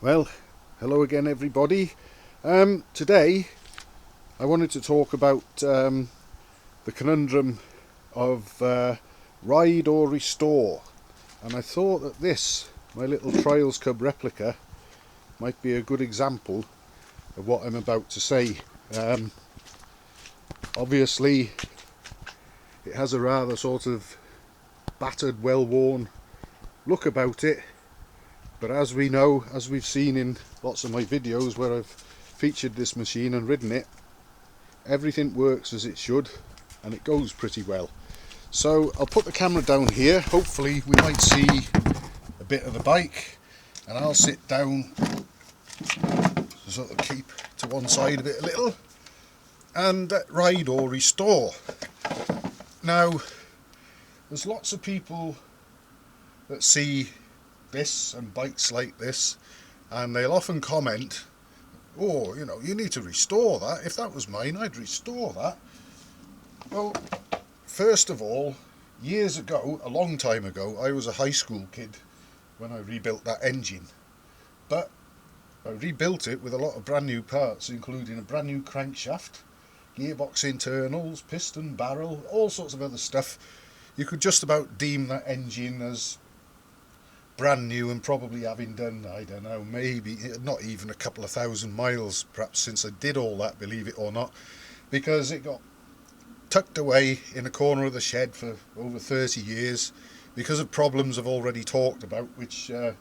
Well, hello again, everybody. Today, I wanted to talk about the conundrum of ride or restore, and I thought that this, my little Trials Cub replica, might be a good example of what I'm about to say. Um, Obviously, it has a rather sort of battered, well-worn look about it, but as we know, as we've seen in lots of my videos where I've featured this machine and ridden it, everything works as it should and it goes pretty well. So I'll put the camera down here. Hopefully we might see a bit of the bike, and I'll sit down to sort of keep to one side of it a little and ride or restore. Now, there's lots of people that see this and bikes like this, and they'll often comment, oh, you know, you need to restore that. If that was mine, I'd restore that. Well, first of all, years ago, a long time ago, I was a high school kid when I rebuilt that engine. But I rebuilt it with a lot of brand new parts, including a brand new crankshaft, gearbox internals, piston, barrel, all sorts of other stuff. You could just about deem that engine as brand new, and probably having done, I don't know, maybe not even a couple of thousand miles perhaps since I did all that, believe it or not, because it got tucked away in a corner of the shed for over 30 years because of problems I've already talked about, which were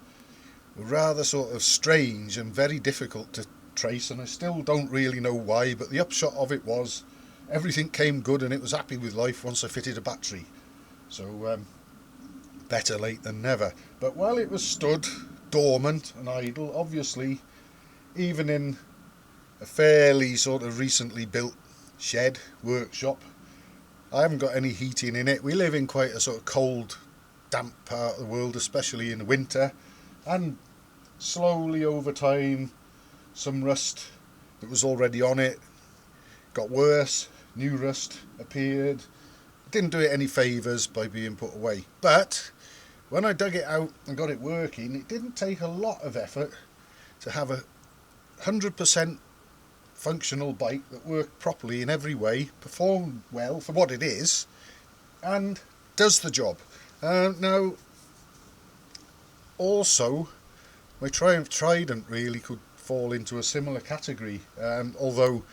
rather sort of strange and very difficult to trace, and I still don't really know why, but the upshot of it was everything came good and it was happy with life once I fitted a battery. So better late than never. But while it was stood dormant and idle, obviously, even in a fairly sort of recently built shed, workshop, I haven't got any heating in it. We live in quite a sort of cold, damp part of the world, especially in the winter, and slowly over time, some rust that was already on it got worse, new rust appeared. It didn't do it any favours by being put away. But when I dug it out and got it working, it didn't take a lot of effort to have a 100% functional bike that worked properly in every way, performed well for what it is, and does the job. Now, also, my Triumph Trident really could fall into a similar category, although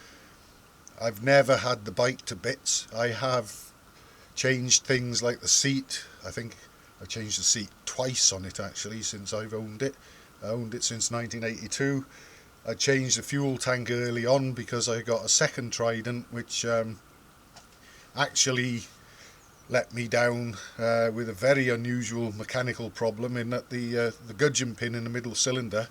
I've never had the bike to bits. I have changed things like the seat. I think I've changed the seat twice on it actually since I've owned it. I owned it since 1982. I changed the fuel tank early on because I got a second Trident which actually let me down with a very unusual mechanical problem, in that the gudgeon pin in the middle cylinder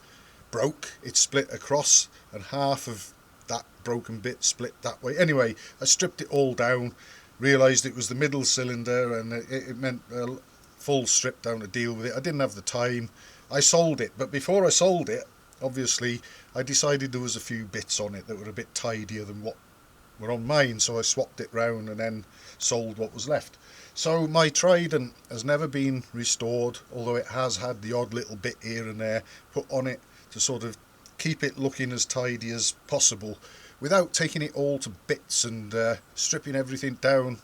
broke. It split across and half of that broken bit split that way. Anyway, I stripped it all down, realised it was the middle cylinder, and it meant a full strip down to deal with it. I didn't have the time. I sold it, but before I sold it, obviously, I decided there was a few bits on it that were a bit tidier than what were on mine, so I swapped it round and then sold what was left. So my Trident has never been restored, although it has had the odd little bit here and there put on it to sort of keep it looking as tidy as possible without taking it all to bits and stripping everything down,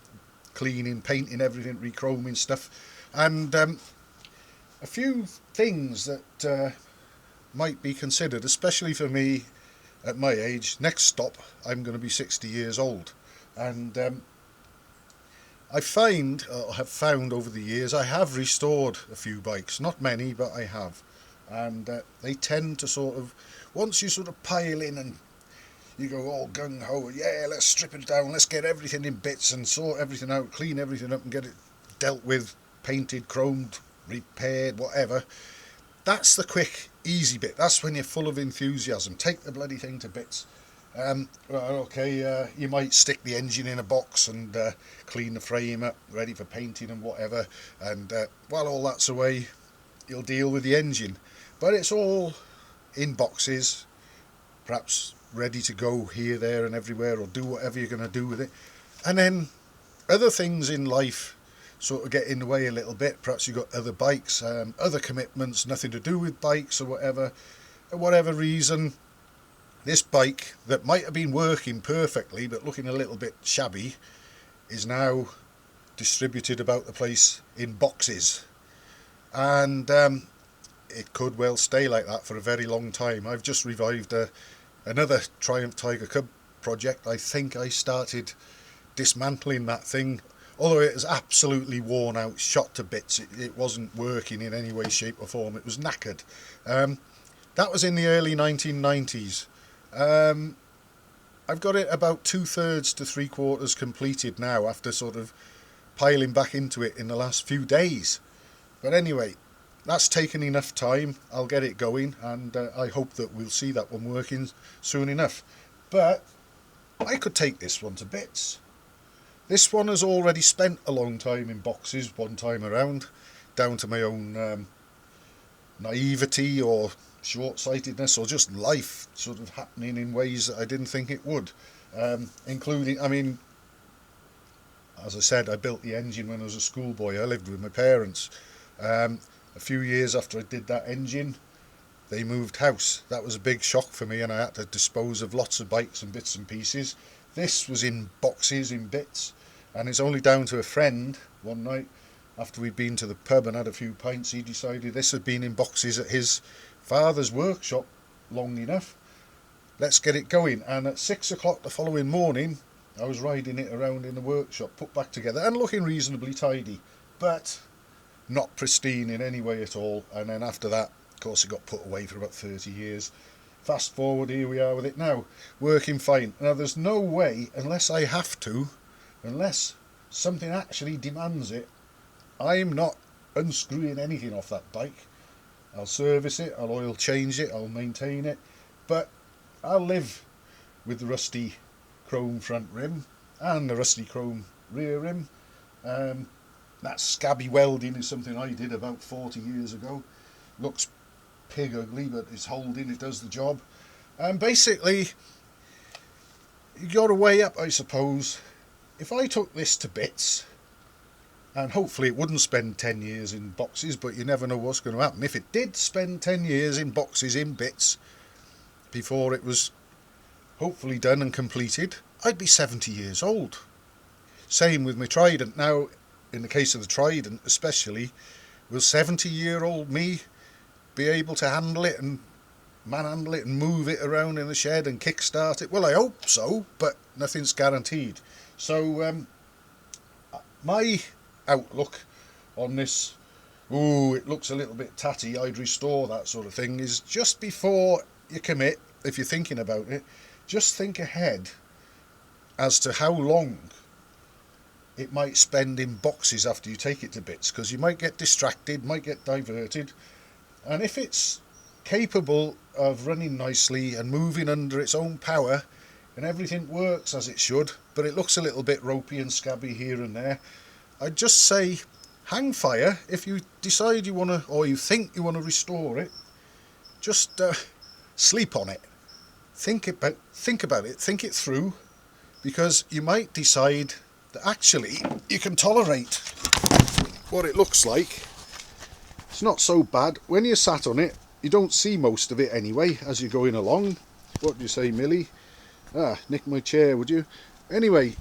cleaning, painting everything, rechroming stuff, and a few things that might be considered, especially for me at my age. Next stop, I'm going to be 60 years old, and I have found over the years, I have restored a few bikes, not many, but I have, and they tend to sort of, once you sort of pile in and you go all gung-ho, yeah, let's strip it down, let's get everything in bits and sort everything out, clean everything up and get it dealt with, painted, chromed, repaired, whatever. That's the quick, easy bit. That's when you're full of enthusiasm. Take the bloody thing to bits. You might stick the engine in a box and clean the frame up, ready for painting and whatever. And while all that's away, you'll deal with the engine. But it's all in boxes, perhaps ready to go here, there and everywhere, or do whatever you're going to do with it. And then other things in life sort of get in the way a little bit. Perhaps you've got other bikes, other commitments, nothing to do with bikes or whatever, for whatever reason, this bike that might have been working perfectly but looking a little bit shabby is now distributed about the place in boxes, and it could well stay like that for a very long time. I've just revived another Triumph Tiger Cub project. I think I started dismantling that thing, although it was absolutely worn out, shot to bits. It wasn't working in any way, shape or form. It was knackered. That was in the early 1990s. I've got it about 2/3 to 3/4 completed now, after sort of piling back into it in the last few days. But anyway, that's taken enough time. I'll get it going, and I hope that we'll see that one working soon enough. But I could take this one to bits. This one has already spent a long time in boxes one time around, down to my own naivety or short-sightedness, or just life sort of happening in ways that I didn't think it would, including, I mean, as I said, I built the engine when I was a schoolboy. I lived with my parents. A few years after I did that engine, they moved house. That was a big shock for me, and I had to dispose of lots of bikes and bits and pieces. This was in boxes, in bits, and it's only down to a friend one night, after we'd been to the pub and had a few pints, he decided this had been in boxes at his father's workshop long enough. Let's get it going. And at 6 o'clock the following morning, I was riding it around in the workshop, put back together and looking reasonably tidy, but not pristine in any way at all. And then after that, of course, it got put away for about 30 years. Fast forward, here we are with it now, working fine. Now there's no way, unless I have to, unless something actually demands it, I'm not unscrewing anything off that bike. I'll service it, I'll oil change it, I'll maintain it, but I'll live with the rusty chrome front rim and the rusty chrome rear rim. That scabby welding is something I did about 40 years ago. Looks pig ugly, but it's holding, it does the job. And basically, you got to weigh up, I suppose. If I took this to bits, and hopefully it wouldn't spend 10 years in boxes, but you never know what's going to happen. If it did spend 10 years in boxes, in bits, before it was hopefully done and completed, I'd be 70 years old. Same with my Trident. Now, in the case of the Trident especially, will 70-year-old me be able to handle it and manhandle it and move it around in the shed and kickstart it? Well, I hope so, but nothing's guaranteed. So, my outlook on this, it looks a little bit tatty, I'd restore, that sort of thing, is just before you commit, if you're thinking about it, just think ahead as to how long it might spend in boxes after you take it to bits, because you might get distracted, might get diverted, and if it's capable of running nicely and moving under its own power and everything works as it should, but it looks a little bit ropey and scabby here and there, I'd just say hang fire. If you decide you want to, or you think you want to restore it, just sleep on it. Think about it, think it through, because you might decide that actually you can tolerate what it looks like. It's not so bad. When you're sat on it, you don't see most of it anyway as you're going along. What do you say, Millie? Nick my chair, would you? Anyway,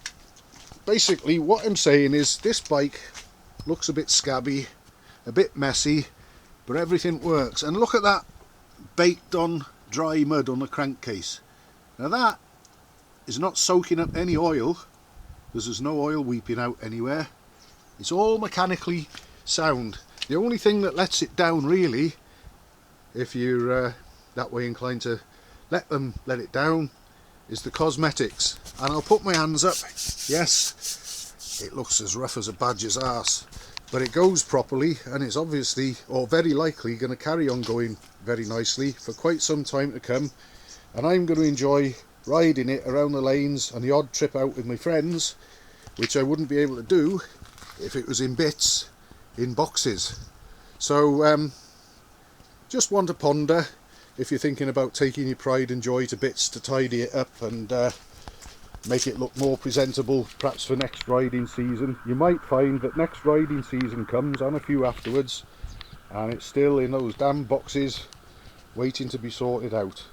basically what I'm saying is this bike looks a bit scabby, a bit messy, but everything works. And look at that baked on dry mud on the crankcase. Now that is not soaking up any oil, because there's no oil weeping out anywhere. It's all mechanically sound. The only thing that lets it down really, if you're that way inclined to let it down, is the cosmetics. And I'll put my hands up. Yes, it looks as rough as a badger's arse, but it goes properly, and it's obviously, or very likely, going to carry on going very nicely for quite some time to come. And I'm going to enjoy riding it around the lanes and the odd trip out with my friends, which I wouldn't be able to do if it was in bits, in boxes. So just one to ponder if you're thinking about taking your pride and joy to bits to tidy it up and make it look more presentable, perhaps for next riding season. You might find that next riding season comes, and a few afterwards, and it's still in those damn boxes waiting to be sorted out.